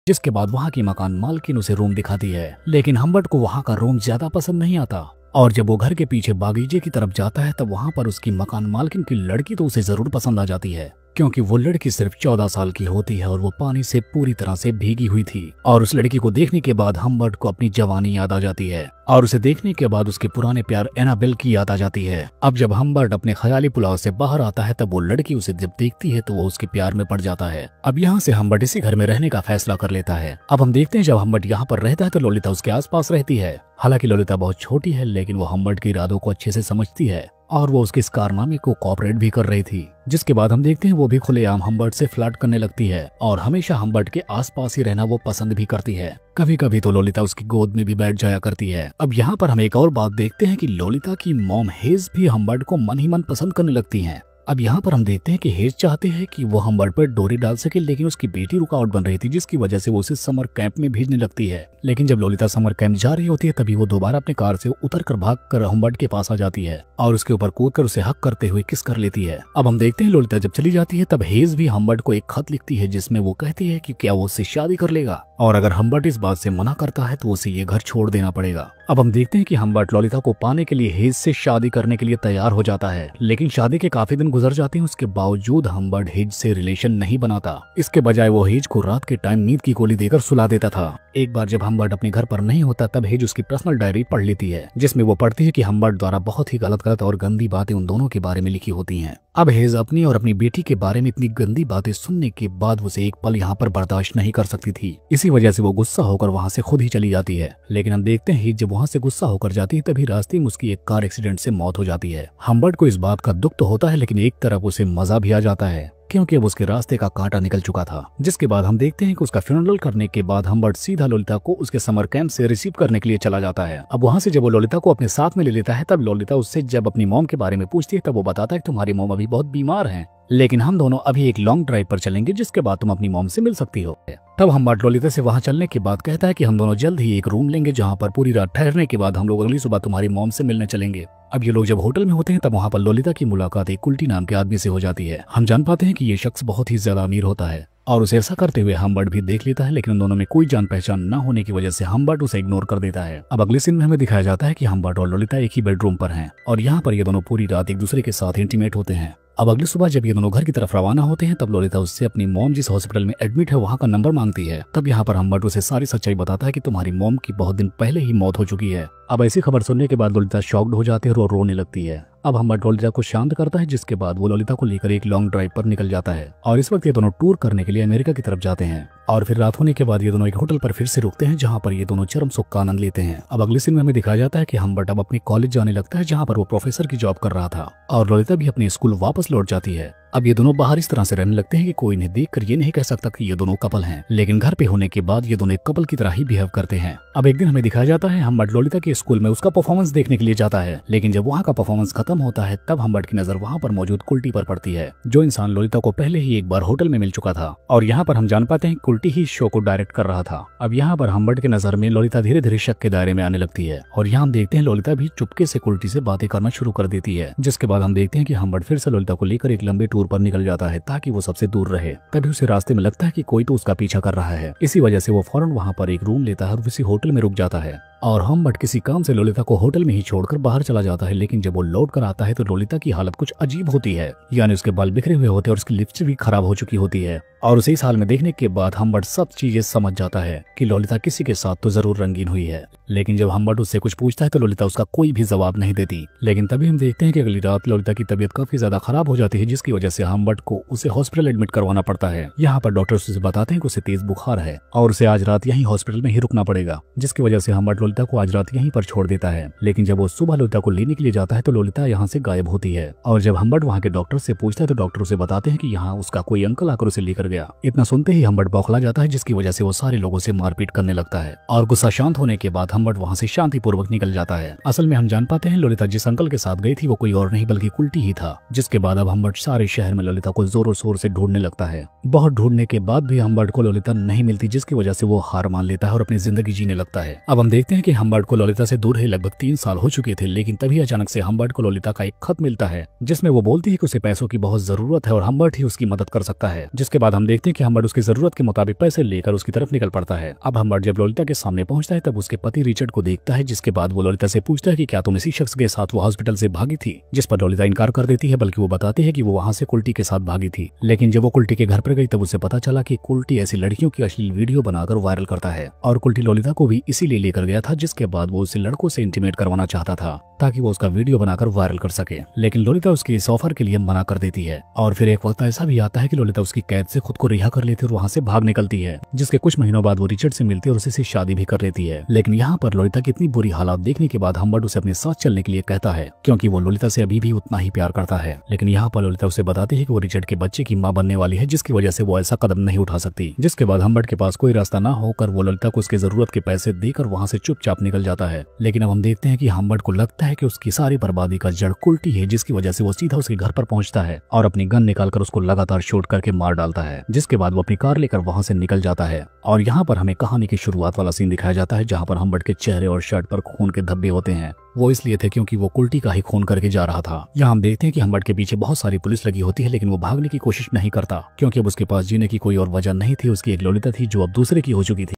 जिसके बाद वहाँ की मकान मालकिन उसे रूम दिखाती है, लेकिन हम्बर्ट को वहाँ का रूम ज्यादा पसंद नहीं आता। और जब वो घर के पीछे बागीचे की तरफ जाता है तब वहाँ पर उसकी मकान मालकिन की लड़की तो उसे जरूर पसंद आ जाती है, क्योंकि वो लड़की सिर्फ 14 साल की होती है और वो पानी से पूरी तरह से भीगी हुई थी। और उस लड़की को देखने के बाद हम्बर्ट को अपनी जवानी याद आ जाती है और उसे देखने के बाद उसके पुराने प्यार एनाबेल की याद आ जाती है। अब जब हम्बर्ट अपने ख्याली पुलाव से बाहर आता है तब वो लड़की उसे जब देखती है तो वो उसके प्यार में पड़ जाता है। अब यहाँ से हम्बर्ट इसी घर में रहने का फैसला कर लेता है। अब हम देखते हैं जब हम्बर्ट यहाँ पर रहता है तो लोलिता उसके आसपास रहती है। हालांकि लोलिता बहुत छोटी है लेकिन वो हम्बर्ट के इरादों को अच्छे से समझती है और वो उसके इस कारनामे को कोऑपरेट भी कर रही थी। जिसके बाद हम देखते हैं वो भी खुलेआम हम्बर्ट से फ्लर्ट करने लगती है और हमेशा हम्बर्ट के आसपास ही रहना वो पसंद भी करती है। कभी कभी तो लोलिता उसकी गोद में भी बैठ जाया करती है। अब यहाँ पर हम एक और बात देखते हैं कि लोलिता की मॉम हेज भी हम्बर्ट को मन ही मन पसंद करने लगती है। अब यहाँ पर हम देखते हैं कि हेज चाहते हैं कि वो हम्बर्ट पर डोरी डाल सके, लेकिन उसकी बेटी रुकावट बन रही थी जिसकी वजह से वो उसे समर कैंप में भेजने लगती है। लेकिन जब लोलिता समर कैंप जा रही होती है तभी वो दोबारा अपने कार से उतरकर भागकर हम्बर्ट के पास आ जाती है और उसके ऊपर कूदकर उसे हक करते हुए किस कर लेती है। अब हम देखते हैं लोलिता जब चली जाती है तब हेज भी हम्बर्ट को एक खत लिखती है जिसमें वो कहती है कि क्या वो उससे शादी कर लेगा और अगर हम्बर्ट इस बात से मना करता है तो उसे ये घर छोड़ देना पड़ेगा। अब हम देखते हैं कि हम्बर्ट लोलिता को पाने के लिए हेज से शादी करने के लिए तैयार हो जाता है, लेकिन शादी के काफी दिन गुजर जाते हैं उसके बावजूद हम्बर्ट हेज से रिलेशन नहीं बनाता। इसके बजाय वो हेज को रात के टाइम नींद की गोली देकर सुला देता था। एक बार जब हम्बर्ट अपने घर पर नहीं होता तब हेज उसकी पर्सनल डायरी पढ़ लेती है जिसमें वो पढ़ती है कि हम्बर्ट द्वारा बहुत ही गलत और गंदी बातें उन दोनों के बारे में लिखी होती हैं। अब हेज अपनी और अपनी बेटी के बारे में इतनी गंदी बातें सुनने के बाद उसे एक पल यहाँ पर बर्दाश्त नहीं कर सकती थी। इसी वजह से वो गुस्सा होकर वहाँ से खुद ही चली जाती है। लेकिन हम देखते हैं जब वहाँ से गुस्सा होकर जाती है तभी रास्ते में उसकी एक कार एक्सीडेंट से मौत हो जाती है। हम्बर्ट को इस बात का दुख तो होता है लेकिन एक तरफ उसे मजा भी आ जाता है क्योंकि अब उसके रास्ते का कांटा निकल चुका था। जिसके बाद हम देखते हैं कि उसका फ्यूनरल करने के बाद हम्बर्ट सीधा लोलिता को उसके समर कैंप से रिसीव करने के लिए चला जाता है। अब वहाँ से जब वो लोलिता को अपने साथ में ले लेता है तब लोलिता उससे जब अपनी मॉम के बारे में पूछती है तब वो बताता है कि तुम्हारी मॉम अभी बहुत बीमार हैं, लेकिन हम दोनों अभी एक लॉन्ग ड्राइव पर चलेंगे जिसके बाद तुम अपनी मॉम से मिल सकती हो। तब हम्बर्ट लोलिता से वहाँ चलने के बाद कहता है कि हम दोनों जल्द ही एक रूम लेंगे जहाँ पर पूरी रात ठहरने के बाद हम लोग अगली सुबह तुम्हारी मॉम से मिलने चलेंगे। अब ये लोग जब होटल में होते हैं तब वहाँ पर लोलिता की मुलाकात एक कुल्टी नाम के आदमी से हो जाती है। हम जान पाते हैं कि ये शख्स बहुत ही ज्यादा अमीर होता है और उसे ऐसा करते हुए हम्बर्ट भी देख लेता है, लेकिन उन दोनों में कोई जान पहचान न होने की वजह से हम्बर्ट उसे इग्नोर कर देता है। अब अगले सीन में हमें दिखाया जाता है कि हम्बर्ट और लोलिता एक ही बेडरूम पर हैं और यहाँ पर ये दोनों पूरी रात एक दूसरे के साथ इंटीमेट होते हैं। अब अगली सुबह जब ये दोनों घर की तरफ रवाना होते हैं तब लोलिता उससे अपनी मॉम जिस हॉस्पिटल में एडमिट है वहाँ का नंबर मांगती है। तब यहाँ पर हम्बर्ट उसे सारी सच्चाई बताता है कि तुम्हारी मॉम की बहुत दिन पहले ही मौत हो चुकी है। अब ऐसी खबर सुनने के बाद लोलिता शॉक्ड हो जाती है और रोने लगती है। अब हम्बर्ट लोलिता को शांत करता है जिसके बाद वो लोलिता को लेकर एक लॉन्ग ड्राइव पर निकल जाता है और इस वक्त ये दोनों टूर करने के लिए अमेरिका की तरफ जाते हैं। और फिर रात होने के बाद ये दोनों एक होटल पर फिर से रुकते हैं जहाँ पर ये दोनों चरम सुख का आनंद लेते हैं। अब अगले सीन में हमें दिखाया जाता है कि हम्बर्ट अब अपने कॉलेज जाने लगता है जहाँ पर वो प्रोफेसर की जॉब कर रहा था और लोलिता भी अपने स्कूल वापस लौट जाती है। अब ये दोनों बाहर इस तरह से रहने लगते हैं कि कोई इन्हें देखकर ये नहीं कह सकता कि ये दोनों कपल हैं, लेकिन घर पे होने के बाद ये दोनों एक कपल की तरह ही बिहेव करते हैं। अब एक दिन हमें दिखाया जाता है हम्बर्ट लोलिता के स्कूल में उसका परफॉर्मेंस देखने के लिए जाता है, लेकिन जब वहाँ का परफॉर्मेंस खत्म होता है तब हम्बर्ट की नजर वहाँ पर मौजूद कुल्टी पर पड़ती है जो इंसान लोलिता को पहले ही एक बार होटल में मिल चुका था और यहाँ पर हम जान पाते हैं कुल्टी ही शो को डायरेक्ट कर रहा था। अब यहाँ पर हम्बर्ट के नजर में लोलिता धीरे धीरे शक के दायरे में आने लगती है और यहाँ हम देखते हैं लोलिता भी चुपके से कुल्टी से बातें करना शुरू कर देती है। जिसके बाद हम देखते हैं कि हम्बर्ट फिर से लोलिता को लेकर एक लंबे टूर पर निकल जाता है ताकि वो सबसे दूर रहे। तभी उसे रास्ते में लगता है कि कोई तो उसका पीछा कर रहा है। इसी वजह से वो फौरन वहाँ पर एक रूम लेता है और किसी होटल में रुक जाता है और हम्बर्ट किसी काम से लोलिता को होटल में ही छोड़कर बाहर चला जाता है। लेकिन जब वो लौट कर आता है तो लोलिता की हालत कुछ अजीब होती है, यानी उसके बाल बिखरे हुए होते हैं और उसकी लिपस्टिक भी खराब हो चुकी होती है। और उसे इस हाल में देखने के बाद हम्बर्ट सब चीजें समझ जाता है कि लोलिता किसी के साथ तो जरूर रंगीन हुई है। लेकिन जब हम्बर्ट उससे कुछ पूछता है तो लोलिता उसका कोई भी जवाब नहीं देती। लेकिन तभी हम देखते हैं कि अगली रात लोलिता की तबीयत काफी ज्यादा खराब हो जाती है जिसकी वजह से हम्बर्ट को उसे हॉस्पिटल एडमिट करवाना पड़ता है। यहाँ पर डॉक्टर्स उसे बताते हैं कि उसे तेज बुखार है और उसे आज रात यहीं हॉस्पिटल में ही रुकना पड़ेगा, जिसकी वजह से हम्बर्ट लोलिता को आज रात यहीं पर छोड़ देता है। लेकिन जब वो सुबह लोलिता को लेने के लिए जाता है तो लोलिता यहाँ से गायब होती है और जब हम्बर्ट वहाँ के डॉक्टर से पूछता है तो डॉक्टर उसे बताते हैं कि यहाँ उसका कोई अंकल आकर उसे लेकर गया। इतना सुनते ही हम्बर्ट बौखला जाता है जिसकी वजह से वो सारे लोगों से मारपीट करने लगता है और गुस्सा शांत होने के बाद हम्बर्ट वहाँ से शांतिपूर्वक निकल जाता है। असल में हम जान पाते हैं लोलिता जिस अंकल के साथ गई थी वो कोई और नहीं बल्कि कुल्टी ही था। जिसके बाद अब हम्बर्ट सारे शहर में लोलिता को जोरों शोर से ढूंढने लगता है। बहुत ढूंढने के बाद भी हम्बर्ट को लोलिता नहीं मिलती जिसकी वजह से वो हार मान लेता है और अपनी जिंदगी जीने लगता है। अब हम देखते हैं कि हम्बर्ट को ललिता से दूर ही लगभग 3 साल हो चुके थे, लेकिन तभी अचानक से हम्बर्ट को ललिता का एक खत मिलता है जिसमें वो बोलती है कि उसे पैसों की बहुत जरूरत है और हम्बर्ट ही उसकी मदद कर सकता है। जिसके बाद हम देखते हैं कि हम्बर्ट उसकी जरूरत के मुताबिक पैसे लेकर उसकी तरफ निकल पड़ता है। अब हम्बर्ट जब ललिता के सामने पहुंचता है तब उसके पति रिचर्ड को देखता है, जिसके बाद वो ललिता से पूछता है कि क्या तुम इसी शख्स के साथ वो हॉस्पिटल से भागी थी, जिस पर ललिता इनकार कर देती है, बल्कि वो बताती है कि वो वहाँ से कुल्टी के साथ भागी थी। लेकिन जब वो कुल्टी के घर पर गई तब उसे पता चला कि कुल्टी ऐसी लड़कियों की अश्लील वीडियो बनाकर वायरल करता है और कुल्टी ललिता को भी इसीलिए लेकर गया था, जिसके बाद वो उसे लड़कों से इंटीमेट करवाना चाहता था ताकि वो उसका वीडियो बनाकर वायरल कर सके। लेकिन ललिता उसके इस ऑफर के लिए मना कर देती है और फिर एक वक्त ऐसा भी आता है कि ललिता उसकी कैद से खुद को रिहा कर लेती है और वहाँ से भाग निकलती है, जिसके कुछ महीनों बाद वो रिचर्ड से मिलती है और उसी से शादी भी कर लेती है। लेकिन यहाँ पर ललिता की इतनी बुरी हालात देखने के बाद हम्बर्ट उसे अपने साथ चलने के लिए कहता है, क्योंकि वो ललिता से अभी भी उतना ही प्यार करता है। लेकिन यहाँ पर ललिता उसे बताती है कि वो रिचर्ड के बच्चे की माँ बनने वाली है, जिसकी वजह से वो ऐसा कदम नहीं उठा सकती। जिसके बाद हम्बर्ट के पास कोई रास्ता न होकर वो ललिता को उसकी जरूरत के पैसे देकर वहाँ से चुपचाप निकल जाता है। लेकिन अब हम देखते हैं कि हम्बर्ट को लगता है कि उसकी सारी बर्बादी का जड़ कुल्टी है, जिसकी वजह से वो सीधा उसके घर पर पहुंचता है और अपनी गन निकालकर उसको लगातार शूट करके मार डालता है। जिसके बाद वो अपनी कार लेकर वहां से निकल जाता है और यहाँ पर हमें कहानी की शुरुआत वाला सीन दिखाया जाता है, जहाँ पर हम्बर्ट के चेहरे और शर्ट पर खून के धब्बे होते हैं। वो इसलिए थे क्योंकि वो कुल्टी का ही खून करके जा रहा था। यहाँ हम देखते हैं कि हम्बर्ट के पीछे बहुत सारी पुलिस लगी होती है, लेकिन वो भागने की कोशिश नहीं करता क्योंकि अब उसके पास जीने की कोई और वजह नहीं थी। उसकी एक ललिता थी जो अब दूसरे की हो चुकी थी।